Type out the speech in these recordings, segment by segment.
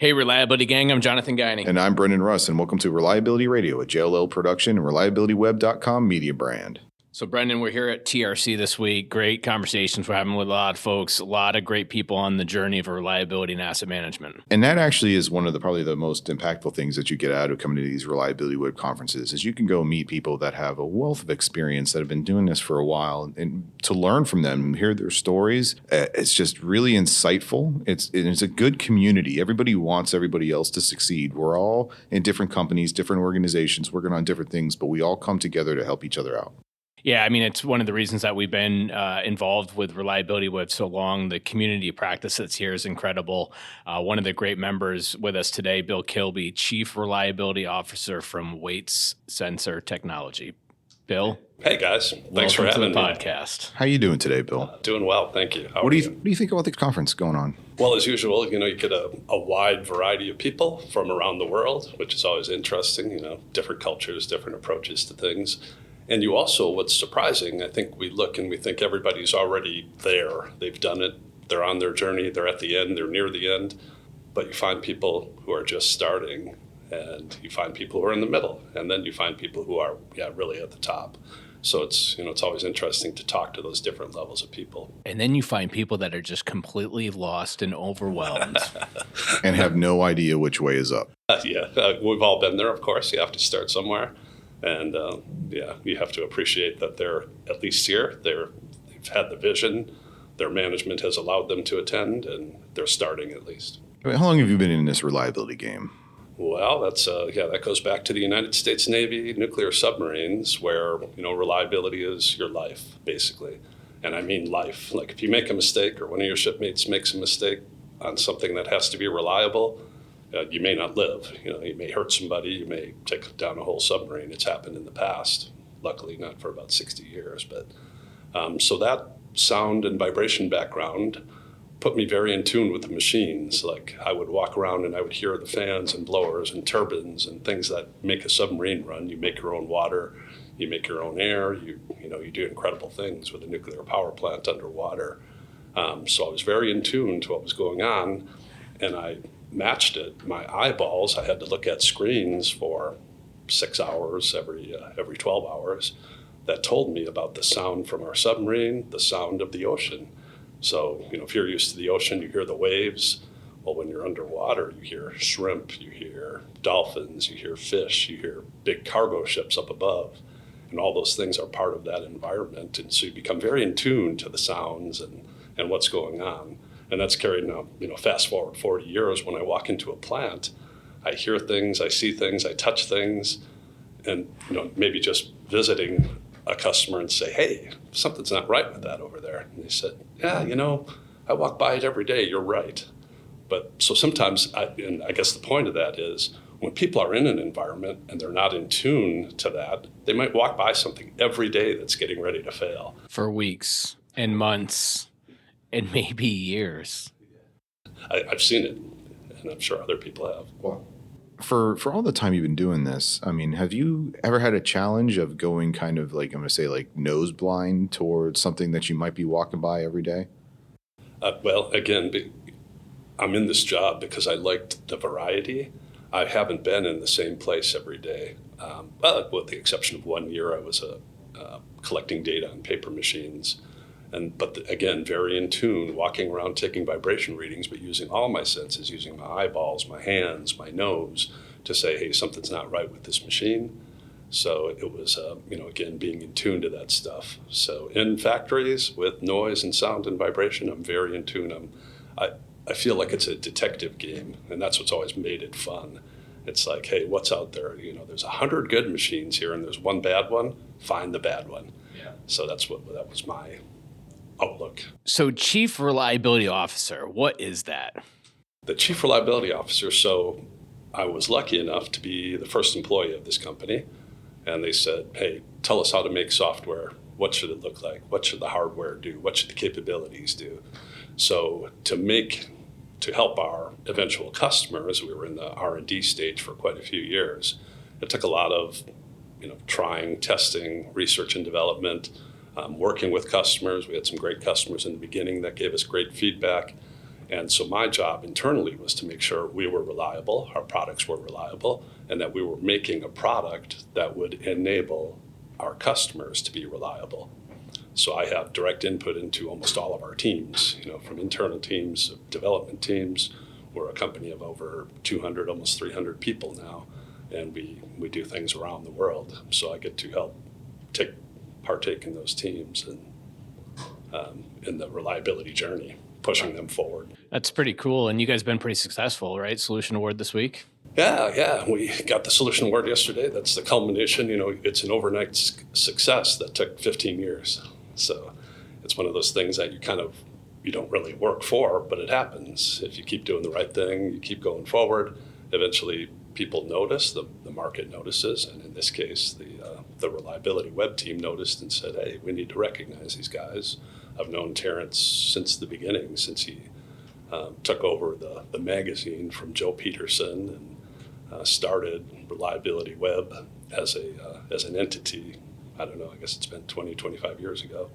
Hey, Reliability Gang, I'm Jonathan Guiney. And I'm Brendan Russ, and welcome to Reliability Radio, a JLL production and ReliabilityWeb.com media brand. So, Brendan, we're here at TRC this week. Great conversations we're having with a lot of folks, a lot of great people on the journey of reliability and asset management. And that actually is one of probably the most impactful things that you get out of coming to these Reliability Web conferences is you can go meet people that have a wealth of experience that have been doing this for a while, and to learn from them and hear their stories. It's just really insightful. It's a good community. Everybody wants everybody else to succeed. We're all in different companies, different organizations, working on different things, but we all come together to help each other out. Yeah, I mean, it's one of the reasons that we've been involved with Reliability Web so long. The community practice that's here is incredible. One of the great members with us today, Bill Kilbey, Chief Reliability Officer from Weights Sensor Technology. Bill? Hey, guys. Thanks for having me. Welcome to the podcast. How are you doing today, Bill? Doing well, thank you. What do you think about the conference going on? Well, as usual, you get a wide variety of people from around the world, which is always interesting, different cultures, different approaches to things. And you also, what's surprising, I think we look and we think everybody's already there. They've done it. They're on their journey. They're at the end. They're near the end. But you find people who are just starting, and you find people who are in the middle, and then you find people who are, really at the top. So it's always interesting to talk to those different levels of people. And then you find people that are just completely lost and overwhelmed. And have no idea which way is up. We've all been there, of course. You have to start somewhere. And you have to appreciate that they're at least here. They've had the vision. Their management has allowed them to attend, and they're starting at least. I mean, how long have you been in this reliability game? Well, that goes back to the United States Navy nuclear submarines, where reliability is your life, basically. And I mean life. Like if you make a mistake, or one of your shipmates makes a mistake on something that has to be reliable, you may not live. You may hurt somebody. You may take down a whole submarine. It's happened in the past. Luckily, not for about 60 years. But so that sound and vibration background put me very in tune with the machines. Like I would walk around and I would hear the fans and blowers and turbines and things that make a submarine run. You make your own water. You make your own air. You do incredible things with a nuclear power plant underwater. So I was very in tune to what was going on, and I matched it. My eyeballs, I had to look at screens for 6 hours every 12 hours that told me about the sound from our submarine, the sound of the ocean. So, if you're used to the ocean, you hear the waves. Well, when you're underwater, you hear shrimp, you hear dolphins, you hear fish, you hear big cargo ships up above. And all those things are part of that environment. And so you become very in tune to the sounds and what's going on. And that's carried now, fast forward 40 years. When I walk into a plant, I hear things, I see things, I touch things, and maybe just visiting a customer and say, hey, something's not right with that over there. And they said, yeah, I walk by it every day, you're right. But so sometimes, and I guess the point of that is when people are in an environment and they're not in tune to that, they might walk by something every day that's getting ready to fail. For weeks and months. And maybe years. I've seen it, and I'm sure other people have. Well, for all the time you've been doing this, I mean, have you ever had a challenge of going kind of like, I'm going to say like nose blind towards something that you might be walking by every day? Well, again, I'm in this job because I liked the variety. I haven't been in the same place every day. With the exception of 1 year, I was collecting data on paper machines. But again, very in tune, walking around taking vibration readings, but using all my senses, using my eyeballs, my hands, my nose to say, hey, something's not right with this machine. So it was, again, being in tune to that stuff. So in factories with noise and sound and vibration, I'm very in tune. I feel like it's a detective game, and that's what's always made it fun. It's like, hey, what's out there? There's 100 good machines here, and there's one bad one. Find the bad one. Yeah. So that was my outlook. So Chief Reliability Officer, what is that? The Chief Reliability Officer, so I was lucky enough to be the first employee of this company, and they said, hey, tell us how to make software. What should it look like? What should the hardware do? What should the capabilities do? So to help our eventual customers, we were in the R&D stage for quite a few years. It took a lot of trying, testing, research and development, working with customers. We had some great customers in the beginning that gave us great feedback. And so my job internally was to make sure we were reliable, our products were reliable, and that we were making a product that would enable our customers to be reliable. So I have direct input into almost all of our teams, from internal teams, development teams. We're a company of over 200, almost 300 people now, and we do things around the world. So I get to help partake in those teams and in the reliability journey, pushing them forward. That's pretty cool. And you guys have been pretty successful, right? Solution Award this week. Yeah. We got the Solution Award yesterday. That's the culmination. It's an overnight success that took 15 years. So it's one of those things that you don't really work for, but it happens. If you keep doing the right thing, you keep going forward, eventually people notice, the market notices, and in this case, the reliability web team noticed and said, hey, we need to recognize these guys. I've known Terrence since the beginning, since he took over the magazine from Joe Peterson and started Reliability Web as an entity. I don't know, I guess it's been 20, 25 years ago.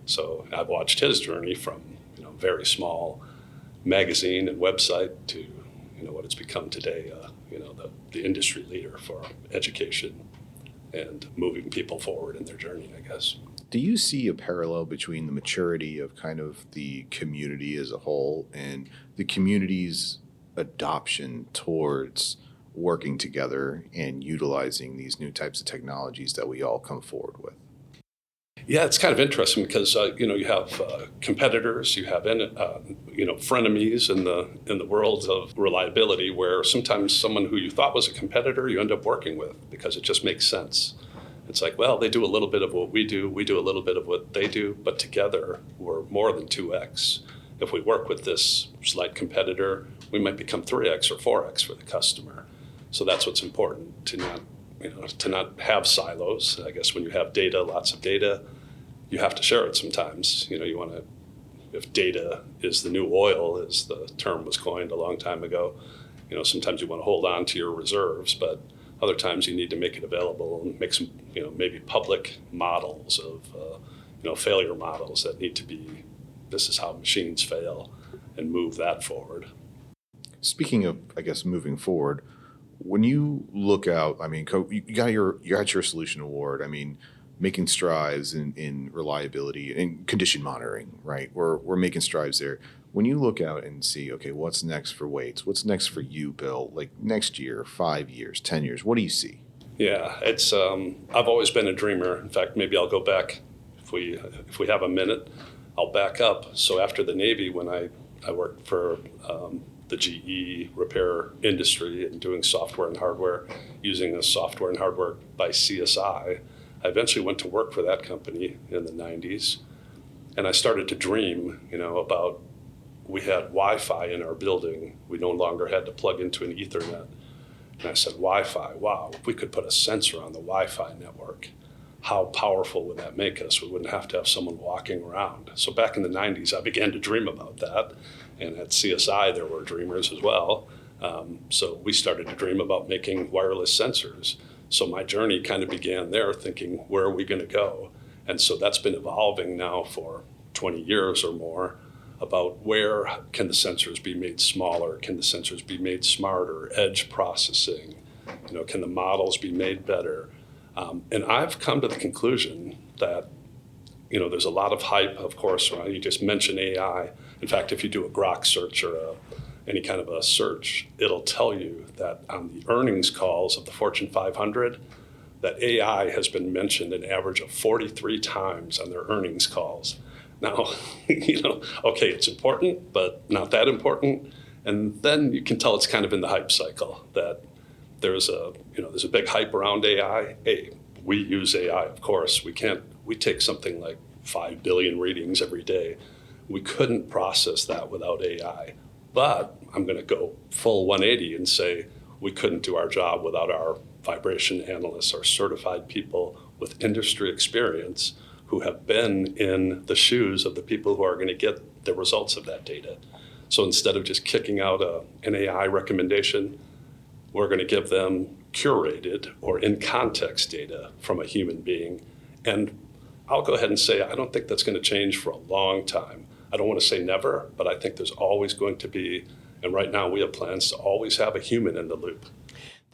So I've watched his journey from very small magazine and website to what it's become today, the industry leader for education and moving people forward in their journey, I guess. Do you see a parallel between the maturity of kind of the community as a whole and the community's adoption towards working together and utilizing these new types of technologies that we all come forward with? Yeah, it's kind of interesting because you have competitors, you have frenemies in the world of reliability, where sometimes someone who you thought was a competitor you end up working with because it just makes sense. It's like, well, they do a little bit of what we do a little bit of what they do, but together we're more than 2x. If we work with this slight competitor, we might become 3x or 4x for the customer. So that's what's important, to not have silos. I guess when you have data, lots of data, you have to share it sometimes. If data is the new oil, as the term was coined a long time ago, sometimes you want to hold on to your reserves, but other times you need to make it available and make some, maybe public models of, failure models that need to be, this is how machines fail, and move that forward. Speaking of, I guess, moving forward, when you look out, you got your Solution Award. Making strides in reliability and condition monitoring, right? We're making strides there. When you look out and see, okay, what's next for Waits? What's next for you, Bill? Like next year, 5 years, 10 years, what do you see? Yeah, it's I've always been a dreamer. In fact, maybe I'll go back if we have a minute. I'll back up. So after the Navy, when I worked for the GE repair industry and doing software and hardware, using the software and hardware by CSI, I eventually went to work for that company in the 90s. And I started to dream, about, we had Wi-Fi in our building. We no longer had to plug into an Ethernet. And I said, Wi-Fi, wow, if we could put a sensor on the Wi-Fi network, how powerful would that make us? We wouldn't have to have someone walking around. So back in the 90s, I began to dream about that. And at CSI, there were dreamers as well. So we started to dream about making wireless sensors. So my journey kind of began there, thinking, where are we going to go? And so that's been evolving now for 20 years or more, about where can the sensors be made smaller? Can the sensors be made smarter? Edge processing, can the models be made better? And I've come to the conclusion that, there's a lot of hype, of course, you just mentioned AI. In fact, if you do a Grok search or any kind of a search, it'll tell you that on the earnings calls of the Fortune 500, that AI has been mentioned an average of 43 times on their earnings calls. Now, okay, it's important, but not that important. And then you can tell it's kind of in the hype cycle, that there's a big hype around AI. Hey, we use AI, of course. We take something like 5 billion readings every day. We couldn't process that without AI. But I'm going to go full 180 and say we couldn't do our job without our vibration analysts, our certified people with industry experience who have been in the shoes of the people who are going to get the results of that data. So instead of just kicking out an AI recommendation, we're going to give them curated or in context data from a human being. And I'll go ahead and say I don't think that's going to change for a long time. I don't want to say never, but I think there's always going to be, and right now we have plans to always have a human in the loop.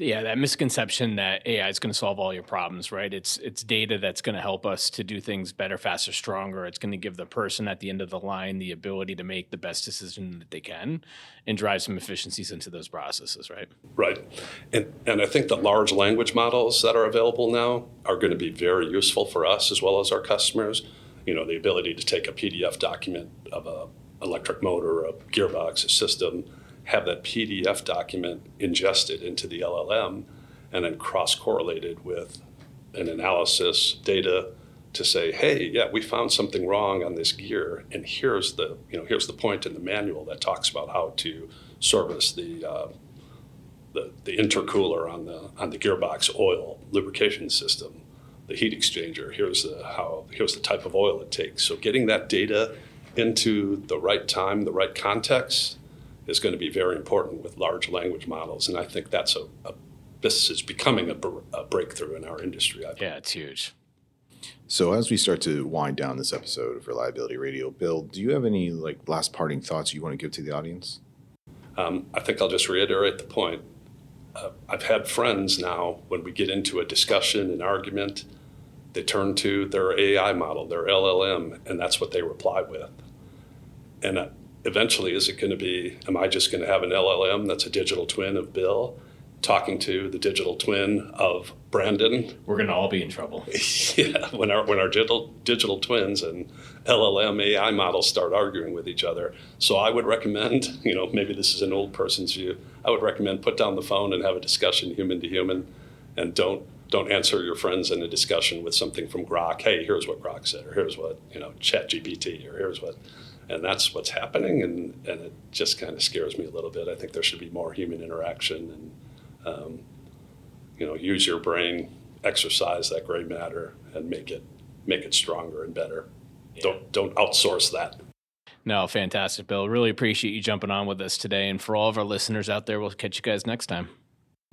Yeah, that misconception that AI is going to solve all your problems, right? It's data that's going to help us to do things better, faster, stronger. It's going to give the person at the end of the line the ability to make the best decision that they can and drive some efficiencies into those processes, right? Right. And I think the large language models that are available now are going to be very useful for us as well as our customers. The ability to take a PDF document of a electric motor, a gearbox, a system, have that PDF document ingested into the LLM and then cross-correlated with an analysis data to say, hey, yeah, we found something wrong on this gear, and here's the point in the manual that talks about how to service the intercooler on the gearbox oil lubrication system, the heat exchanger. Here's the type of oil it takes. So getting that data into the right time, the right context, is going to be very important with large language models, and I think this is becoming a breakthrough in our industry. Yeah, it's huge. So as we start to wind down this episode of Reliability Radio, Bill, do you have any last parting thoughts you want to give to the audience? I think I'll just reiterate the point. I've had friends now, when we get into a discussion, an argument, they turn to their AI model, their LLM, and that's what they reply with. And eventually, is it going to be, am I just going to have an LLM that's a digital twin of Bill talking to the digital twin of Brandon? We're going to all be in trouble. Yeah, when our digital twins and LLM AI models start arguing with each other. So I would recommend, maybe this is an old person's view, I would recommend put down the phone and have a discussion human to human, and don't answer your friends in a discussion with something from Grok. Hey, here's what Grok said, or here's what, ChatGPT, or here's what. And that's what's happening, and it just kind of scares me a little bit. I think there should be more human interaction, and use your brain, exercise that gray matter, and make it stronger and better. Yeah. Don't outsource that. No, fantastic, Bill. Really appreciate you jumping on with us today. And for all of our listeners out there, we'll catch you guys next time.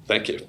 Thank you.